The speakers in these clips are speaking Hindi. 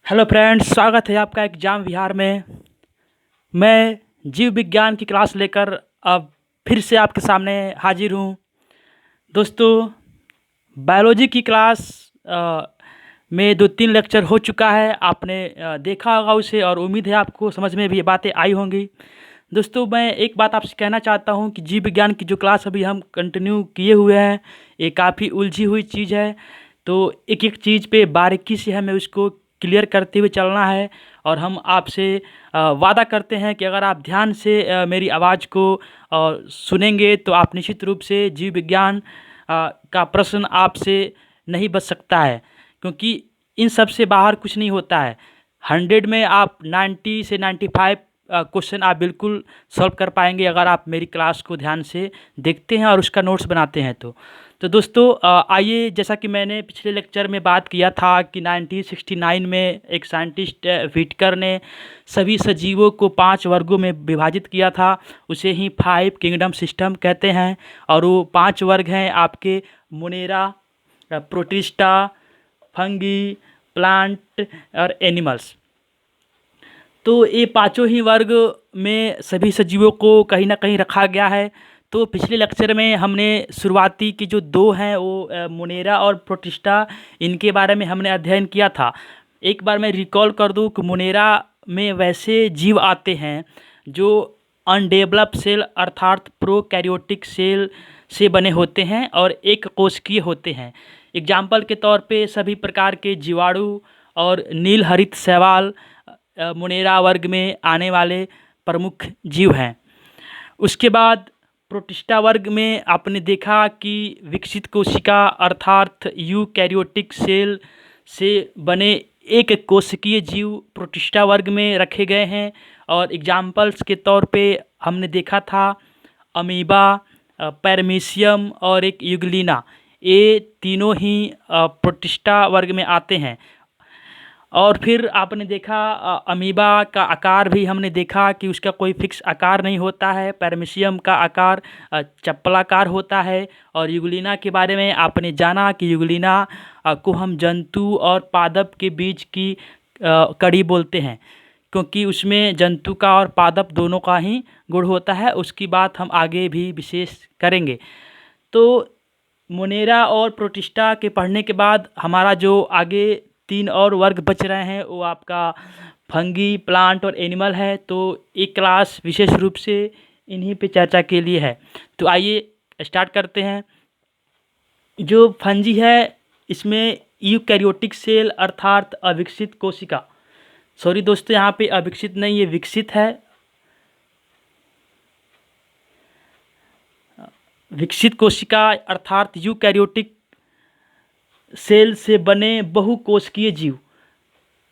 हेलो फ्रेंड्स, स्वागत है आपका एग्जाम विहार में। मैं जीव विज्ञान की क्लास लेकर अब फिर से आपके सामने हाजिर हूँ। दोस्तों, बायोलॉजी की क्लास में 2-3 लेक्चर हो चुका है। आपने देखा होगा उसे और उम्मीद है आपको समझ में भी ये बातें आई होंगी। दोस्तों, मैं एक बात आपसे कहना चाहता हूँ कि जीव विज्ञान की जो क्लास अभी हम कंटिन्यू किए हुए हैं, ये काफ़ी उलझी हुई चीज़ है। तो एक एक चीज़ पे बारीकी से हमें उसको क्लियर करते हुए चलना है। और हम आपसे वादा करते हैं कि अगर आप ध्यान से मेरी आवाज़ को सुनेंगे तो आप निश्चित रूप से जीव विज्ञान का प्रश्न आपसे नहीं बच सकता है, क्योंकि इन सब से बाहर कुछ नहीं होता है। 100 में आप 90 से 95 क्वेश्चन आप बिल्कुल सॉल्व कर पाएंगे अगर आप मेरी क्लास को ध्यान से देखते हैं और उसका नोट्स बनाते हैं। तो दोस्तों, आइए, जैसा कि मैंने पिछले लेक्चर में बात किया था कि 1969 में एक साइंटिस्ट व्हिटकर ने सभी सजीवों को 5 वर्गों में विभाजित किया था। उसे ही 5 किंगडम सिस्टम कहते हैं। और वो 5 वर्ग हैं आपके: मोनेरा, प्रोटिस्टा, फंगी, प्लांट और एनिमल्स। तो ये पांचों ही वर्ग में सभी सजीवों को कहीं ना कहीं रखा गया है। तो पिछले लेक्चर में हमने शुरुआती की जो 2 हैं वो मोनेरा और प्रोटिस्टा, इनके बारे में हमने अध्ययन किया था। एक बार मैं रिकॉल कर दूं कि मोनेरा में वैसे जीव आते हैं जो अनडेवलप सेल अर्थात प्रोकैरियोटिक सेल से बने होते हैं और एक कोशिकीय होते हैं। एग्जाम्पल के तौर पे सभी प्रकार के जीवाणु और नील हरित शैवाल मोनेरा वर्ग में आने वाले प्रमुख जीव हैं। उसके बाद प्रोटिस्टा वर्ग में आपने देखा कि विकसित कोशिका अर्थात यूकैरियोटिक सेल से बने एक कोशिकीय जीव प्रोटिस्टा वर्ग में रखे गए हैं। और एग्जाम्पल्स के तौर पे हमने देखा था अमीबा, पैरमीशियम और एक यूग्लिना। ये तीनों ही प्रोटिस्टा वर्ग में आते हैं। और फिर आपने देखा अमीबा का आकार भी हमने देखा कि उसका कोई फिक्स आकार नहीं होता है। पैरमीशियम का आकार चप्पलाकार होता है। और यूग्लिना के बारे में आपने जाना कि यूग्लिना को हम जंतु और पादप के बीच की कड़ी बोलते हैं, क्योंकि उसमें जंतु का और पादप दोनों का ही गुण होता है। उसकी बात हम आगे भी विशेष करेंगे। तो मोनेरा और प्रोटिस्टा के पढ़ने के बाद हमारा जो आगे 3 और वर्ग बच रहे हैं वो आपका फंगी, प्लांट और एनिमल है। तो एक क्लास विशेष रूप से इन्हीं पे चर्चा के लिए है। तो आइए स्टार्ट करते हैं। जो फंजी है इसमें यूकैरियोटिक सेल अर्थात अविकसित कोशिका, सॉरी दोस्तों, यहाँ पे अविकसित नहीं, ये विकसित है। विकसित कोशिका अर्थात यूकैरियोटिक सेल से बने बहुकोशिकीय जीव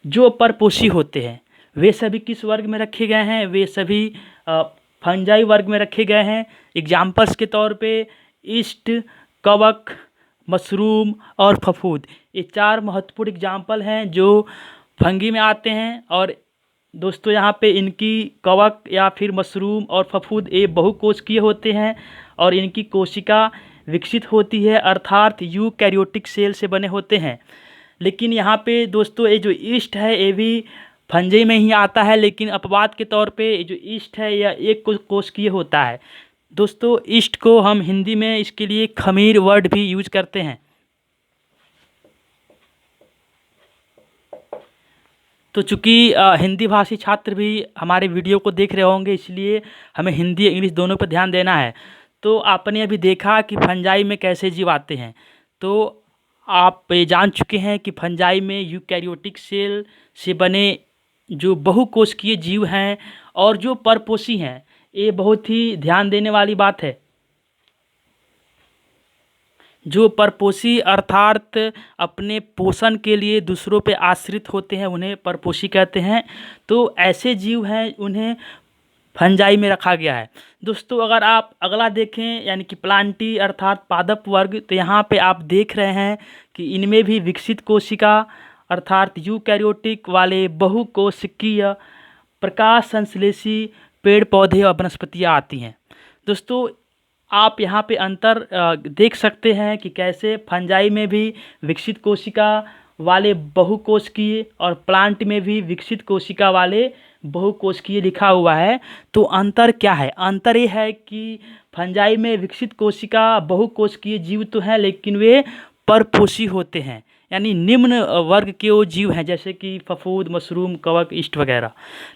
जो परपोषी होते हैं, वे सभी किस वर्ग में रखे गए हैं? वे सभी फंजाई वर्ग में रखे गए हैं। एग्जाम्पल्स के तौर पे ईस्ट, कवक, मशरूम और फफूद, ये 4 महत्वपूर्ण एग्जाम्पल हैं जो फंगी में आते हैं। और दोस्तों, यहाँ पे इनकी कवक या फिर मशरूम और फफूद ये बहुकोशिकीय होते हैं और इनकी कोशिका विकसित होती है अर्थात यूकैरियोटिक सेल से बने होते हैं। लेकिन यहाँ पे दोस्तों ये जो ईस्ट है ये भी फंजाई में ही आता है, लेकिन अपवाद के तौर पे ये जो ईस्ट है यह एक कोशिकीय होता है। दोस्तों, ईस्ट को हम हिंदी में इसके लिए खमीर वर्ड भी यूज करते हैं। तो चूँकि हिंदी भाषी छात्र भी हमारे वीडियो को देख रहे होंगे, इसलिए हमें हिंदी इंग्लिश दोनों पर ध्यान देना है। तो आपने अभी देखा कि फंजाई में कैसे जीव आते हैं। तो आप ये जान चुके हैं कि फंजाई में यूकैरियोटिक सेल से बने जो बहुकोशिकीय जीव हैं और जो परपोषी हैं, ये बहुत ही ध्यान देने वाली बात है। जो परपोषी अर्थात अपने पोषण के लिए दूसरों पे आश्रित होते हैं उन्हें परपोषी कहते हैं। तो ऐसे जीव हैं, उन्हें फंजाई में रखा गया है। दोस्तों, अगर आप अगला देखें यानी कि प्लांटी अर्थात पादप वर्ग, तो यहाँ पे आप देख रहे हैं कि इनमें भी विकसित कोशिका अर्थात यूकैरियोटिक वाले बहुकोशिकीय प्रकाश संश्लेषी पेड़ पौधे और वनस्पतियाँ आती हैं। दोस्तों, आप यहाँ पे अंतर देख सकते हैं कि कैसे फंजाई में भी विकसित कोशिका वाले बहुकोशिकीय और प्लांट में भी विकसित कोशिका वाले बहुकोशिकीय लिखा हुआ है। तो अंतर क्या है? अंतर ये है कि फंजाई में विकसित कोशिका बहुकोशिकीय जीव तो हैं, लेकिन वे परपोषी होते हैं, यानी निम्न वर्ग के वो जीव हैं, जैसे कि फफूंद, मशरूम, कवक, ईस्ट वगैरह।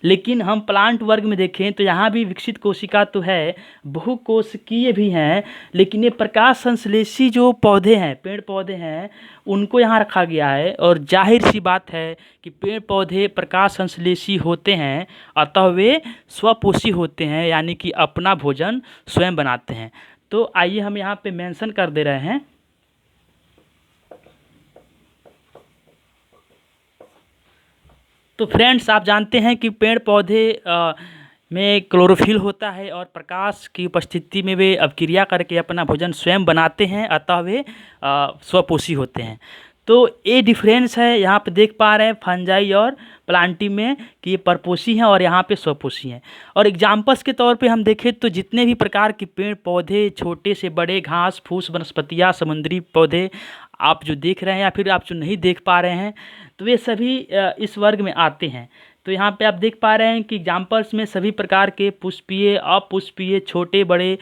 लेकिन हम प्लांट वर्ग में देखें तो यहाँ भी विकसित कोशिका तो है, बहुकोशिकीय भी हैं, लेकिन ये प्रकाश संश्लेषी जो पौधे हैं, पेड़ पौधे हैं, उनको यहाँ रखा गया है। और जाहिर सी बात है कि पेड़ पौधे प्रकाश संश्लेषी होते हैं, अतः वे स्वपोषी होते हैं, यानी कि अपना भोजन स्वयं बनाते हैं। तो आइए हम यहाँ पे मेंशन कर दे रहे हैं। तो फ्रेंड्स, आप जानते हैं कि पेड़ पौधे में क्लोरोफिल होता है और प्रकाश की उपस्थिति में वे अभिक्रिया करके अपना भोजन स्वयं बनाते हैं, अतः वे स्वपोषी होते हैं। तो ये डिफरेंस है, यहाँ पे देख पा रहे हैं फंजाई और प्लांटी में कि ये परपोषी हैं और यहाँ पे स्वपोषी हैं। और एग्जाम्पल्स के तौर पे हम देखें तो जितने भी प्रकार के पेड़ पौधे, छोटे से बड़े, घास फूस, वनस्पतियाँ, समुद्री पौधे आप जो देख रहे हैं या फिर आप जो नहीं देख पा रहे हैं, तो वे सभी इस वर्ग में आते हैं। तो यहाँ पे आप देख पा रहे हैं कि एग्जाम्पल्स में सभी प्रकार के पुष्पीय, अपुष्पीय, छोटे बड़े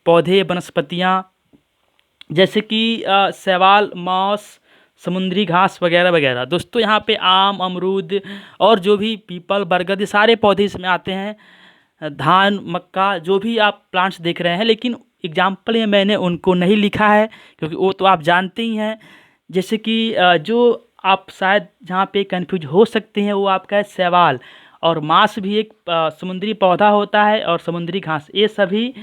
पौधे, वनस्पतियाँ, जैसे कि शैवाल, मॉस, समुद्री घास वगैरह वगैरह। दोस्तों, यहाँ पे आम, अमरूद और जो भी पीपल, बरगद, ये सारे पौधे इसमें आते हैं। धान, मक्का, जो भी आप प्लांट्स देख रहे हैं, लेकिन एग्जाम्पल में मैंने उनको नहीं लिखा है, क्योंकि वो तो आप जानते ही हैं। जैसे कि जो आप शायद जहाँ पे कंफ्यूज हो सकते हैं, वो आपका है शैवाल। और मांस भी एक समुद्री पौधा होता है, और समुद्री घास, ये सभी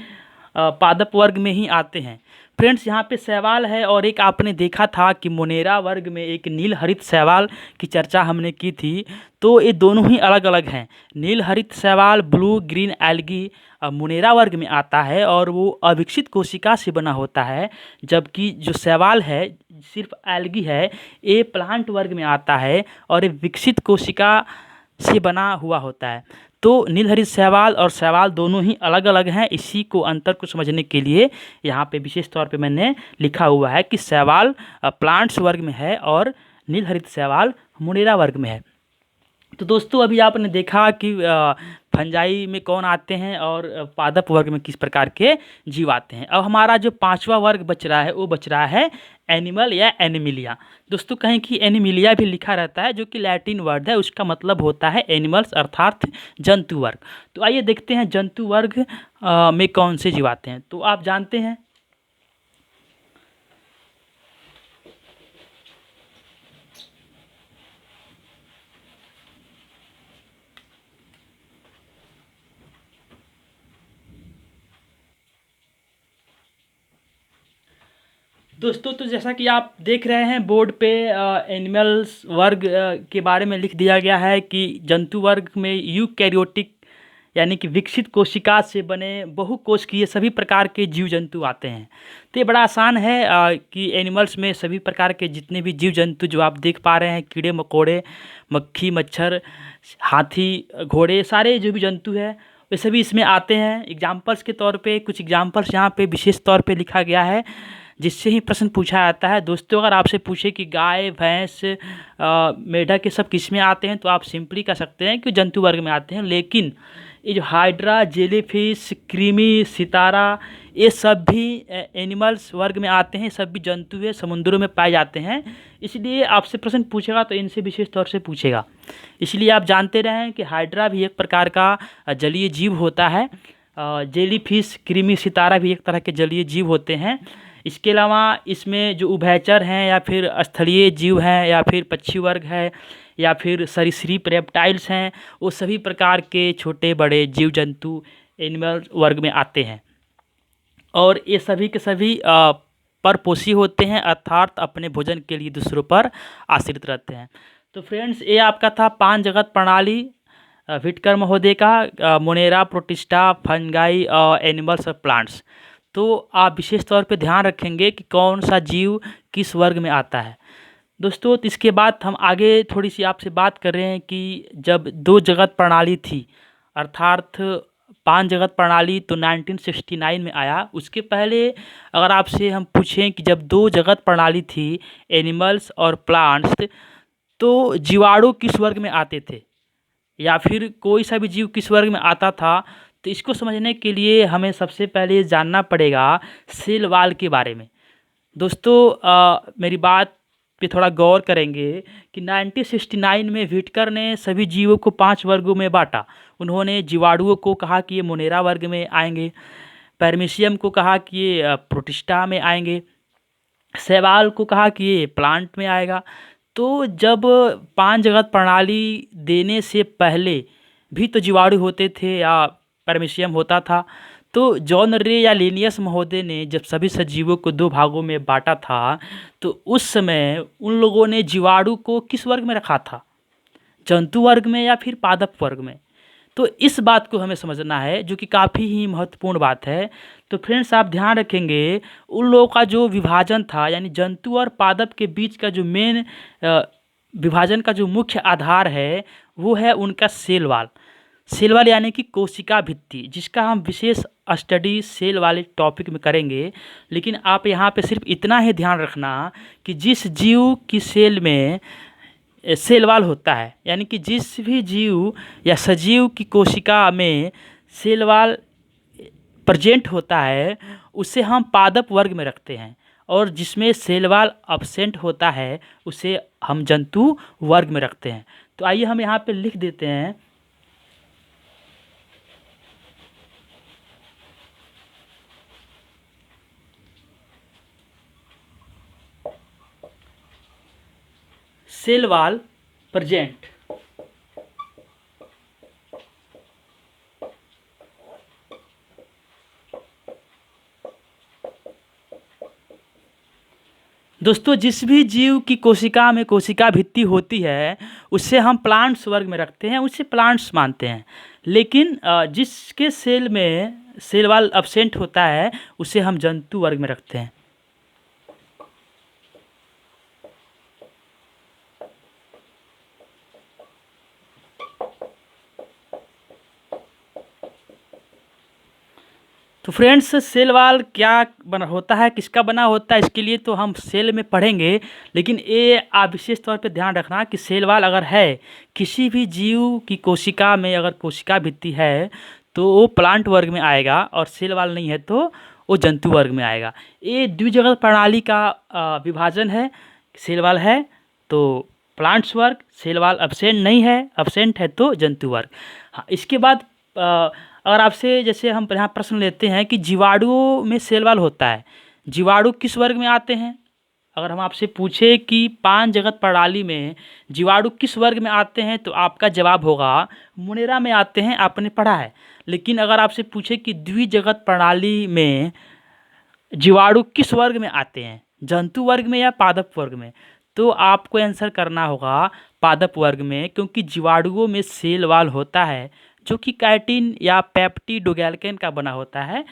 पादप वर्ग में ही आते हैं। फ्रेंड्स, यहाँ पे शैवाल है, और एक आपने देखा था कि मोनेरा वर्ग में एक नील हरित शैवाल की चर्चा हमने की थी। तो ये दोनों ही अलग अलग हैं। नील हरित शैवाल ब्लू ग्रीन एल्गी मोनेरा वर्ग में आता है, और वो अविकसित कोशिका से बना होता है, जबकि जो शैवाल है सिर्फ एल्गी है, ये प्लांट वर्ग में आता है और ये विकसित कोशिका से बना हुआ होता है। तो नीलहरित शैवाल और शैवाल दोनों ही अलग अलग हैं। इसी को अंतर को समझने के लिए यहाँ पे विशेष तौर पे मैंने लिखा हुआ है कि शैवाल प्लांट्स वर्ग में है और नीलहरित शैवाल मोनेरा वर्ग में है। तो दोस्तों, अभी आपने देखा कि फंजाई में कौन आते हैं और पादप वर्ग में किस प्रकार के जीव आते हैं। अब हमारा जो पांचवा वर्ग बच रहा है, वो बच रहा है एनिमल या एनिमिलिया। दोस्तों, कहीं कि एनिमिलिया भी लिखा रहता है, जो कि लैटिन वर्ड है, उसका मतलब होता है एनिमल्स, अर्थात जंतु वर्ग। तो आइए देखते हैं जंतु वर्ग में कौन से जीव आते हैं। तो आप जानते हैं दोस्तों, तो जैसा कि आप देख रहे हैं बोर्ड पे एनिमल्स वर्ग के बारे में लिख दिया गया है कि जंतु वर्ग में यूकैरियोटिक यानी कि विकसित कोशिका से बने बहुकोशिकीय सभी प्रकार के जीव जंतु आते हैं। तो ये बड़ा आसान है कि एनिमल्स में सभी प्रकार के जितने भी जीव जंतु जो आप देख पा रहे हैं, कीड़े मकोड़े, मक्खी, मच्छर, हाथी, घोड़े, सारे जो भी जंतु हैं वे सभी इसमें आते हैं। एग्जाम्पल्स के तौर पे कुछ एग्जाम्पल्स यहाँ पे विशेष तौर पे लिखा गया है, जिससे ही प्रश्न पूछा जाता है। दोस्तों, अगर आपसे पूछे कि गाय, भैंस, मेढक के सब किस में आते हैं, तो आप सिंपली कह सकते हैं कि जंतु वर्ग में आते हैं। लेकिन ये जो हाइड्रा, जेलीफिश, क्रीमी, सितारा, ये सब भी एनिमल्स वर्ग में आते हैं। सब भी जंतु है, समुद्रों में पाए जाते हैं। इसलिए आपसे प्रश्न पूछेगा तो इनसे विशेष तौर से पूछेगा। इसलिए आप जानते रहें कि हाइड्रा भी एक प्रकार का जलीय जीव होता है। जेलीफिश, क्रीमी, सितारा भी एक तरह के जलीय जीव होते हैं। इसके अलावा इसमें जो उभयचर हैं या फिर स्थलीय जीव हैं या फिर पक्षी वर्ग है या फिर सरीसृप रेप्टाइल्स हैं, वो सभी प्रकार के छोटे बड़े जीव जंतु एनिमल वर्ग में आते हैं। और ये सभी के सभी परपोषी होते हैं, अर्थात अपने भोजन के लिए दूसरों पर आश्रित रहते हैं। तो फ्रेंड्स, ये आपका था पांच जगत प्रणाली व्हिटकर महोदय का, मोनेरा, प्रोटिस्टा, फंगाई और एनिमल्स और प्लांट्स। तो आप विशेष तौर पे ध्यान रखेंगे कि कौन सा जीव किस वर्ग में आता है। दोस्तों, तो इसके बाद हम आगे थोड़ी सी आपसे बात कर रहे हैं कि जब दो जगत प्रणाली थी, अर्थात पांच जगत प्रणाली तो 1969 में आया। उसके पहले अगर आपसे हम पूछें कि जब दो जगत प्रणाली थी, एनिमल्स और प्लांट्स, तो जीवाणु किस वर्ग में आते थे या फिर कोई सा भी जीव किस वर्ग में आता था, तो इसको समझने के लिए हमें सबसे पहले ये जानना पड़ेगा सेल वाल के बारे में। दोस्तों मेरी बात पे थोड़ा गौर करेंगे कि 1969 में व्हिटकर ने सभी जीवों को 5 वर्गों में बांटा। उन्होंने जीवाणुओं को कहा कि ये मोनेरा वर्ग में आएंगे, पैरमीशियम को कहा कि ये प्रोटिस्टा में आएंगे, शैवाल को कहा कि ये प्लांट में आएगा। तो जब 5 जगत प्रणाली देने से पहले भी तो जीवाणु होते थे या पैरमीशियम होता था। तो जॉन रे या लिनियस महोदय ने जब सभी सजीवों को 2 भागों में बांटा था, तो उस समय उन लोगों ने जीवाणु को किस वर्ग में रखा था, जंतु वर्ग में या फिर पादप वर्ग में। तो इस बात को हमें समझना है, जो कि काफ़ी ही महत्वपूर्ण बात है। तो फ्रेंड्स आप ध्यान रखेंगे उन लोगों का जो विभाजन था, यानी जंतु और पादप के बीच का जो मेन विभाजन का जो मुख्य आधार है वो है उनका सेल वाल। सेल वाल यानी कि कोशिका भित्ति, जिसका हम विशेष स्टडी सेल वाले टॉपिक में करेंगे। लेकिन आप यहाँ पे सिर्फ इतना ही ध्यान रखना कि जिस जीव की सेल में सेल वाल होता है, यानी कि जिस भी जीव या सजीव की कोशिका में सेल वाल प्रेजेंट होता है उसे हम पादप वर्ग में रखते हैं, और जिसमें सेल वाल अब्सेंट होता है उसे हम जंतु वर्ग में रखते हैं। तो आइए हम यहाँ पे लिख देते हैं सेल वाल प्रेजेंट। दोस्तों जिस भी जीव की कोशिका में कोशिका भित्ति होती है उसे हम प्लांट्स वर्ग में रखते हैं, उसे प्लांट्स मानते हैं। लेकिन जिसके सेल में सेल वाल अब्सेंट होता है उसे हम जंतु वर्ग में रखते हैं। तो फ्रेंड्स सेल वाल क्या बना होता है, किसका बना होता है, इसके लिए तो हम सेल में पढ़ेंगे। लेकिन ये आप विशेष तौर पे ध्यान रखना कि सेल वाल अगर है किसी भी जीव की कोशिका में, अगर कोशिका भित्ति है तो वो प्लांट वर्ग में आएगा, और सेल वाल नहीं है तो वो जंतु वर्ग में आएगा। ये द्विजगत प्रणाली का विभाजन है। सेल वाल है तो प्लांट्स वर्ग, सेल वाल अब्सेंट नहीं है, अब्सेंट है तो जंतु वर्ग। हाँ, इसके बाद अगर आपसे जैसे हम यहाँ प्रश्न लेते हैं कि जीवाणुओं में सेल वाल होता है, जीवाणु किस वर्ग में आते हैं। अगर हम आपसे पूछे कि 5 जगत प्रणाली में जीवाणु किस वर्ग में आते हैं तो आपका जवाब होगा मोनेरा में आते हैं, आपने पढ़ा है। लेकिन अगर आपसे पूछे कि द्विजगत प्रणाली में जीवाणु किस वर्ग में आते हैं, जंतु वर्ग में या पादप वर्ग में, तो आपको आंसर करना होगा पादप वर्ग में, क्योंकि जीवाणुओं में सेल वाल होता है जो कि काइटिन या पेप्टिडोग्लाइकन का बना होता है।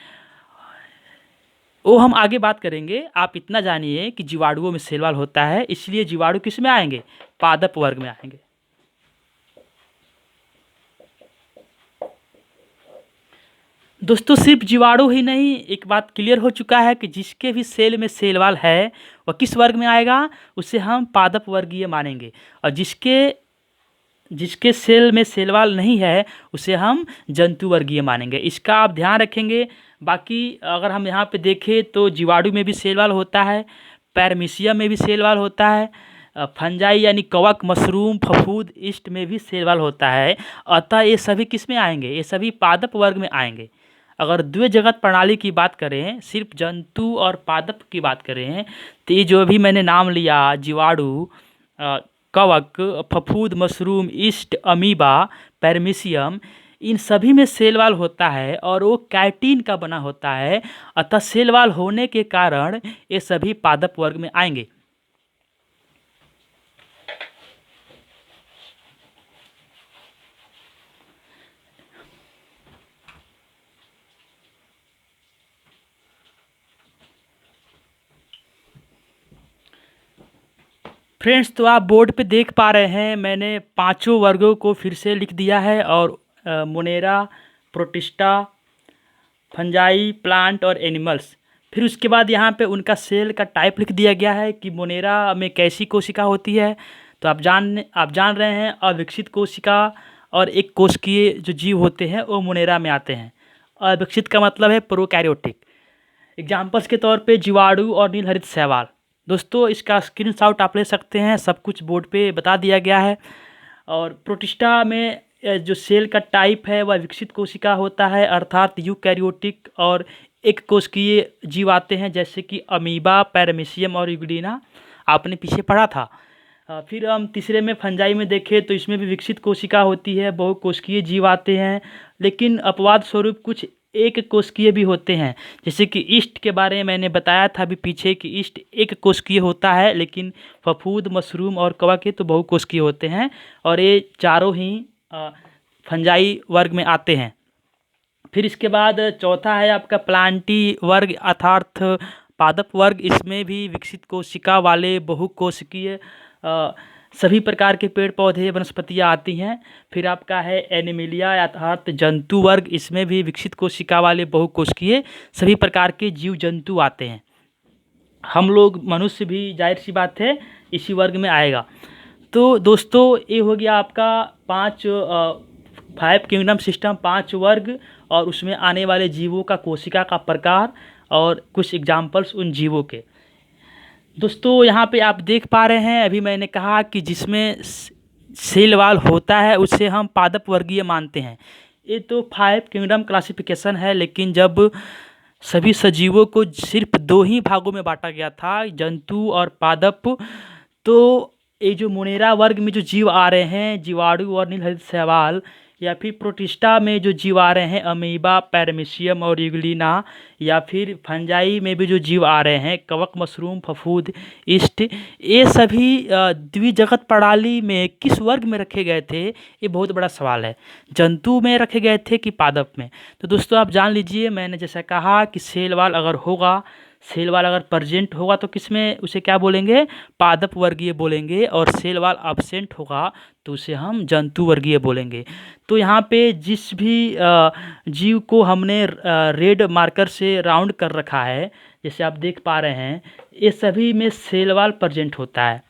वो हम आगे बात करेंगे। आप इतना जानिए कि जीवाणुओं में सेल वाल होता है, इसलिए जीवाणु किस में आएंगे, पादप वर्ग में आएंगे। दोस्तों सिर्फ जीवाणु ही नहीं, एक बात क्लियर हो चुका है कि जिसके भी सेल में सेल वाल है वह किस वर्ग में आएगा, उसे हम पादप वर्गीय मानेंगे, और जिसके सेल में सेल वाल नहीं है उसे हम जंतु वर्गीय मानेंगे। इसका आप ध्यान रखेंगे। बाकी अगर हम यहाँ पे देखें तो जीवाणु में भी सेल वाल होता है, पैरमीशियम में भी सेल वाल होता है, फंजाई यानी कवक, मशरूम, फफूंद, ईस्ट में भी सेल वाल होता है। अतः ये सभी किस में आएंगे, ये सभी पादप वर्ग में आएंगे। अगर द्विजगत प्रणाली की बात करें, सिर्फ जंतु और पादप की बात करें, तो ये जो भी मैंने नाम लिया, जीवाणु, कवक, फफूंद, मशरूम, ईस्ट, अमीबा, पैरमीशियम, इन सभी में सेल वाल होता है और वो काइटिन का बना होता है। अतः सेल वाल होने के कारण ये सभी पादप वर्ग में आएंगे। फ्रेंड्स तो आप बोर्ड पे देख पा रहे हैं, मैंने पांचों वर्गों को फिर से लिख दिया है, और मोनेरा, प्रोटिस्टा, फंजाई, प्लांट और एनिमल्स। फिर उसके बाद यहाँ पे उनका सेल का टाइप लिख दिया गया है कि मोनेरा में कैसी कोशिका होती है, तो आप जान रहे हैं अविकसित कोशिका और एक कोशिकीय जो जीव होते हैं वो मोनेरा में आते हैं। अविकसित का मतलब है प्रोकैरियोटिक। एग्जाम्पल्स के तौर पे जीवाणु और नीलहरित शैवाल। दोस्तों इसका स्क्रीनशॉट आप ले सकते हैं, सब कुछ बोर्ड पे बता दिया गया है। और प्रोटिस्टा में जो सेल का टाइप है वह विकसित कोशिका होता है, अर्थात यूकैरियोटिक और एक कोशिकीय जीव आते हैं, जैसे कि अमीबा, पैरामीशियम और यूग्लिना आपने पीछे पढ़ा था। फिर हम तीसरे में फंजाई में देखें तो इसमें भी विकसित कोशिका होती है, बहुकोशिकीय जीव आते हैं, लेकिन अपवाद स्वरूप कुछ एक कोशिकीय भी होते हैं। जैसे कि ईस्ट के बारे में मैंने बताया था अभी पीछे कि ईस्ट एक कोशिकीय होता है, लेकिन फफूंद, मशरूम और कवक तो बहुकोशिकीय होते हैं, और ये चारों ही फंजाई वर्ग में आते हैं। फिर इसके बाद चौथा है आपका प्लांटी वर्ग अर्थात पादप वर्ग। इसमें भी विकसित कोशिका वाले बहुकोशिकीय सभी प्रकार के पेड़ पौधे वनस्पतियाँ आती हैं। फिर आपका है एनिमिलिया अर्थात जंतु वर्ग। इसमें भी विकसित कोशिका वाले बहुकोशिकीय सभी प्रकार के जीव जंतु आते हैं। हम लोग मनुष्य भी जाहिर सी बात है इसी वर्ग में आएगा। तो दोस्तों ये हो गया आपका 5 किंगडम सिस्टम, 5 वर्ग, और उसमें आने वाले जीवों का कोशिका का प्रकार और कुछ एग्जाम्पल्स उन जीवों के। दोस्तों यहाँ पे आप देख पा रहे हैं, अभी मैंने कहा कि जिसमें सेल वाल होता है उसे हम पादप वर्गीय मानते हैं। ये तो 5 किंगडम क्लासिफिकेशन है, लेकिन जब सभी सजीवों को सिर्फ 2 ही भागों में बांटा गया था, जंतु और पादप, तो ये जो मोनेरा वर्ग में जो जीव आ रहे हैं, जीवाणु और नीलहरित शैवाल, या फिर प्रोटिस्टा में जो जीव आ रहे हैं, अमीबा, पैरामीशियम और यूग्लिना, या फिर फंजाई में भी जो जीव आ रहे हैं, कवक, मशरूम, फफूंद, ईस्ट, ये सभी द्विजगत प्रणाली में किस वर्ग में रखे गए थे, ये बहुत बड़ा सवाल है। जंतु में रखे गए थे कि पादप में? तो दोस्तों आप जान लीजिए, मैंने जैसा कहा कि सेल वाल अगर प्रेजेंट होगा तो किस में उसे क्या बोलेंगे? पादप वर्गीय बोलेंगे, और सेल वाल एब्सेंट होगा तो उसे हम जंतु वर्गीय बोलेंगे। तो यहाँ पे जिस भी जीव को हमने रेड मार्कर से राउंड कर रखा है, जैसे आप देख पा रहे हैं, ये सभी में सेल वाल प्रेजेंट होता है।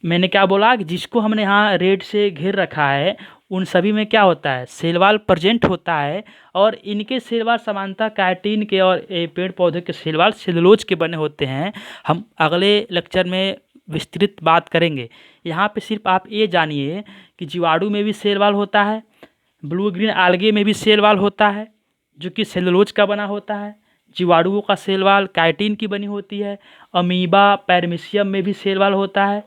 मैंने क्या बोला कि जिसको हमने यहाँ रेड से घेर रखा है उन सभी में क्या होता है? सेल वाल प्रेजेंट होता है, और इनके सेल वाल समानता काइटिन के और पेड़ पौधे के सेल वाल सेलुलोज के बने होते हैं। हम अगले लेक्चर में विस्तृत बात करेंगे। यहाँ पे सिर्फ आप ये जानिए कि जीवाणु में भी सेल वाल होता है, ब्लू ग्रीन आल्गे में भी सेल वाल होता है जो कि सेलुलोज का बना होता है। जीवाणुओं का सेल वाल काइटिन की बनी होती है। अमीबा, पैरामीशियम में भी सेल वाल होता है।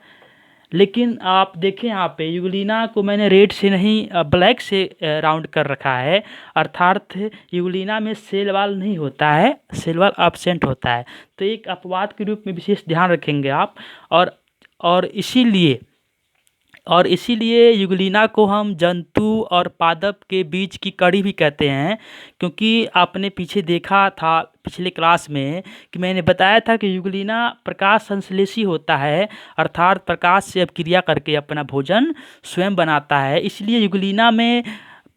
लेकिन आप देखें यहाँ पे यूग्लिना को मैंने रेड से नहीं ब्लैक से राउंड कर रखा है, अर्थात यूग्लिना में सेल वाल नहीं होता है, सेल वाल एब्सेंट होता है। तो एक अपवाद के रूप में विशेष ध्यान रखेंगे आप। और इसीलिए यूग्लिना को हम जंतु और पादप के बीच की कड़ी भी कहते हैं, क्योंकि आपने पीछे देखा था पिछले क्लास में कि मैंने बताया था कि यूग्लिना प्रकाश संश्लेषी होता है, अर्थात प्रकाश से अपक्रिया करके अपना भोजन स्वयं बनाता है। इसलिए यूग्लिना में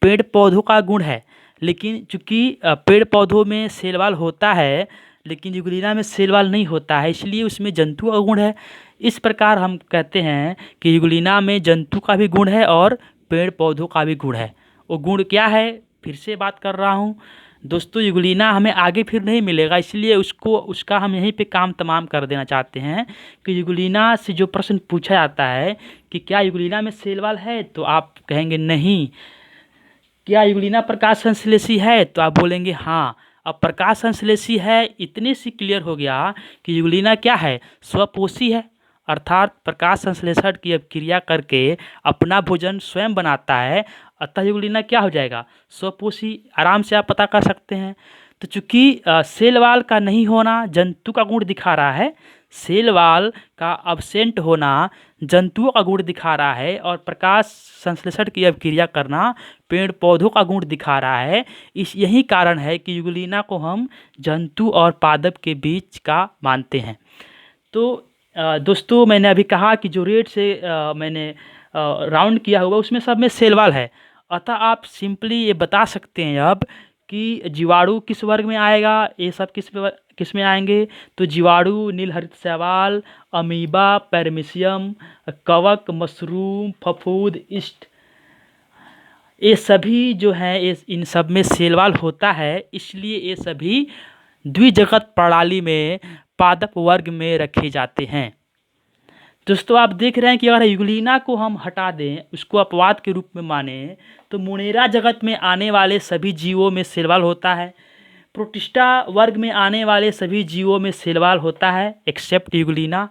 पेड़ पौधों का गुण है, लेकिन चूँकि पेड़ पौधों में सेल वाल होता है लेकिन यूग्लिना में सेल वाल नहीं होता है, इसलिए उसमें जंतु का गुण है। इस प्रकार हम कहते हैं कि यूग्लिना में जंतु का भी गुण है और पेड़ पौधों का भी गुण है। वो गुण क्या है, फिर से बात कर रहा हूँ दोस्तों, यूग्लिना हमें आगे फिर नहीं मिलेगा, इसलिए उसका हम यहीं पे काम तमाम कर देना चाहते हैं कि यूग्लिना से जो प्रश्न पूछा जाता है कि क्या यूग्लिना में सेल वाल है, तो आप कहेंगे नहीं। क्या यूग्लिना प्रकाश संश्लेषी है, तो आप बोलेंगे हाँ। अब प्रकाश संश्लेषी है इतने से क्लियर हो गया कि यूग्लिना क्या है? स्वपोषी है, अर्थात प्रकाश संश्लेषण की क्रिया करके अपना भोजन स्वयं बनाता है। अतः यूग्लिना क्या हो जाएगा? स्वपोषी। आराम से आप पता कर सकते हैं। तो चूँकि सेल वाल का नहीं होना जंतु का गुण दिखा रहा है, सेल वाल का एब्सेंट होना जंतुओं का गुण दिखा रहा है, और प्रकाश संश्लेषण की अभिक्रिया करना पेड़ पौधों का गुण दिखा रहा है। यही कारण है कि यूग्लिना को हम जंतु और पादप के बीच का मानते हैं। तो दोस्तों मैंने अभी कहा कि जो रेड से मैंने राउंड किया हुआ उसमें सब में सेल वाल है। अतः आप सिंपली ये बता सकते हैं अब कि जीवाणु किस वर्ग में आएगा, ये सब किस में आएंगे? तो जीवाणु, नीलहरित शैवाल, अमीबा, पैरामीशियम, कवक, मशरूम, फफूंद, ईस्ट, ये सभी जो हैं ये इन सब में शैवाल होता है, इसलिए ये सभी द्विजगत प्रणाली में पादप वर्ग में रखे जाते हैं। दोस्तों आप देख रहे हैं कि अगर यूग्लिना को हम हटा दें, उसको अपवाद के रूप में माने, तो मोनेरा जगत में आने वाले सभी जीवों में शैवाल होता है। प्रोटिस्टा वर्ग में आने वाले सभी जीवों में शैवाल होता है एक्सेप्ट यूग्लिना।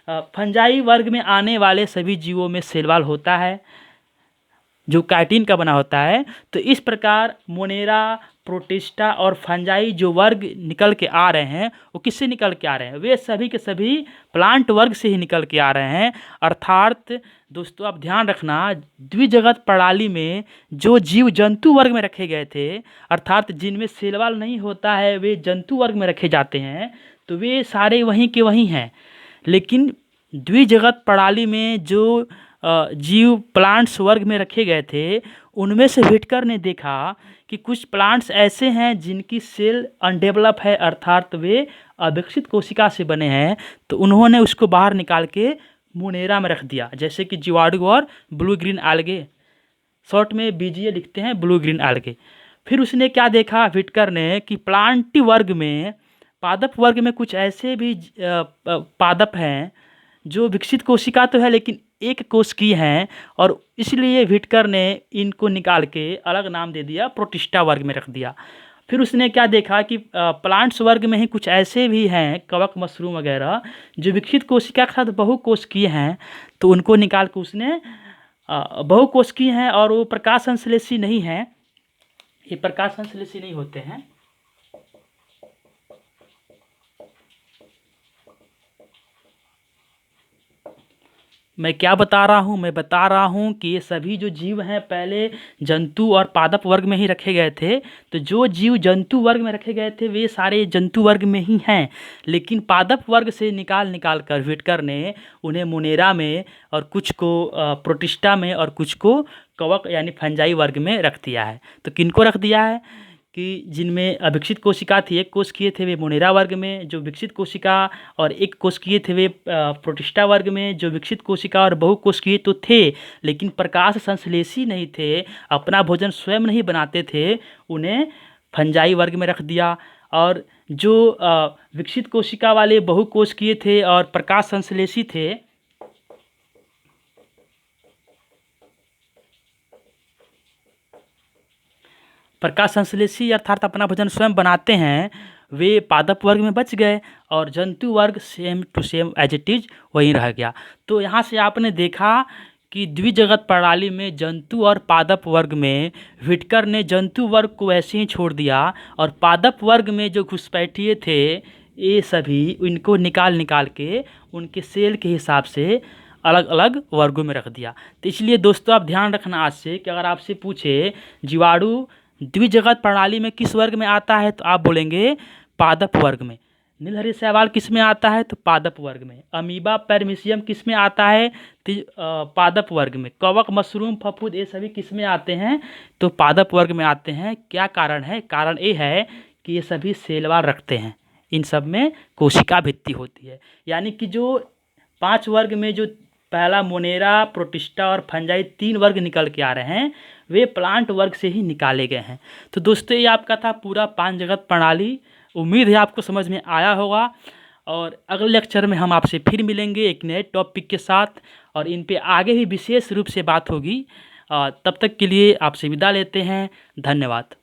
फंजाई वर्ग में आने वाले सभी जीवों में शैवाल होता है जो काइटिन का बना होता है। तो इस प्रकार मोनेरा, प्रोटिस्टा और फंजाई जो वर्ग निकल के आ रहे हैं वो किससे निकल के आ रहे हैं? वे सभी के सभी प्लांट वर्ग से ही निकल के आ रहे हैं। अर्थात दोस्तों आप ध्यान रखना, द्विजगत प्रणाली में जो जीव जंतु वर्ग में रखे गए थे, अर्थात जिनमें शैवाल नहीं होता है, वे जंतु वर्ग में रखे जाते हैं, तो वे सारे वहीं के वहीं हैं। लेकिन द्विजगत प्रणाली में जो जीव प्लांट्स वर्ग में रखे गए थे, उनमें से व्हिटकर ने देखा कि कुछ प्लांट्स ऐसे हैं जिनकी सेल अनडेवलप है, अर्थात वे अविकसित कोशिका से बने हैं। तो उन्होंने उसको बाहर निकाल के मोनेरा में रख दिया, जैसे कि जीवाणु और ब्लू ग्रीन algae, शॉर्ट में BGA लिखते हैं, ब्लू ग्रीन algae। फिर उसने क्या देखा व्हिटकर ने कि प्लांट वर्ग में, पादप वर्ग में कुछ ऐसे भी पादप हैं जो विकसित कोशिका तो है लेकिन एक कोश की हैं, और इसलिए व्हिटकर ने इनको निकाल के अलग नाम दे दिया, प्रोटिस्टा वर्ग में रख दिया। फिर उसने क्या देखा कि प्लांट्स वर्ग में ही कुछ ऐसे भी हैं, कवक, मशरूम वगैरह, जो विकसित कोशिका के साथ बहुकोशिकीय हैं, तो उनको निकाल के उसने बहुकोशिकीय हैं और वो प्रकाश संश्लेषी नहीं हैं, ये प्रकाश संश्लेषी नहीं होते हैं। मैं क्या बता रहा हूँ? मैं बता रहा हूँ कि ये सभी जो जीव हैं पहले जंतु और पादप वर्ग में ही रखे गए थे। तो जो जीव जंतु वर्ग में रखे गए थे वे सारे जंतु वर्ग में ही हैं, लेकिन पादप वर्ग से निकाल कर व्हिटकर ने उन्हें मोनेरा में और कुछ को प्रोटिस्टा में और कुछ को कवक यानी फंजाई वर्ग में रख दिया है। तो किनको रख दिया है कि जिनमें अविकसित कोशिका थी, एक कोशिकीय थे, वे मोनेरा वर्ग में, जो विकसित कोशिका और एक कोशिकीय थे वे प्रोटिस्टा वर्ग में, जो विकसित कोशिका और बहुकोशिकीय तो थे लेकिन प्रकाश संश्लेषी नहीं थे, अपना भोजन स्वयं नहीं बनाते थे, उन्हें फंजाई वर्ग में रख दिया। और जो विकसित कोशिका वाले बहुकोशिकीय थे और प्रकाश संश्लेषी थे, प्रकाश संश्लेषी अर्थात अपना भोजन स्वयं बनाते हैं, वे पादप वर्ग में बच गए और जंतु वर्ग same to same as it is वहीं रह गया। तो यहाँ से आपने देखा कि द्विजगत प्रणाली में जंतु और पादप वर्ग में व्हिटकर ने जंतु वर्ग को ऐसे ही छोड़ दिया और पादप वर्ग में जो घुसपैठिए थे ये सभी इनको निकाल के उनके सेल के हिसाब से अलग अलग वर्गों में रख दिया। तो इसलिए दोस्तों आप ध्यान रखना आज से कि अगर आपसे पूछे जीवाणु द्विजगत प्रणाली में किस वर्ग में आता है, तो आप बोलेंगे पादप वर्ग में। नीलहरित शैवाल किस में आता है? तो पादप वर्ग में। अमीबा, पैरामीशियम किस में आता है? तो पादप वर्ग में। कवक, मशरूम, फफूंद ये सभी किस में आते हैं? तो पादप वर्ग में आते हैं। क्या कारण है? कारण ये है कि ये सभी शैवाल रखते हैं, इन सब में कोशिका भित्ति होती है। यानी कि जो 5 वर्ग में जो पहला मोनेरा, प्रोटिस्टा और फंजाई 3 वर्ग निकल के आ रहे हैं, वे प्लांट वर्ग से ही निकाले गए हैं। तो दोस्तों ये आपका था पूरा 5 जगत प्रणाली। उम्मीद है आपको समझ में आया होगा और अगले लेक्चर में हम आपसे फिर मिलेंगे एक नए टॉपिक के साथ और इन पे आगे भी विशेष रूप से बात होगी। तब तक के लिए आपसे विदा लेते हैं। धन्यवाद।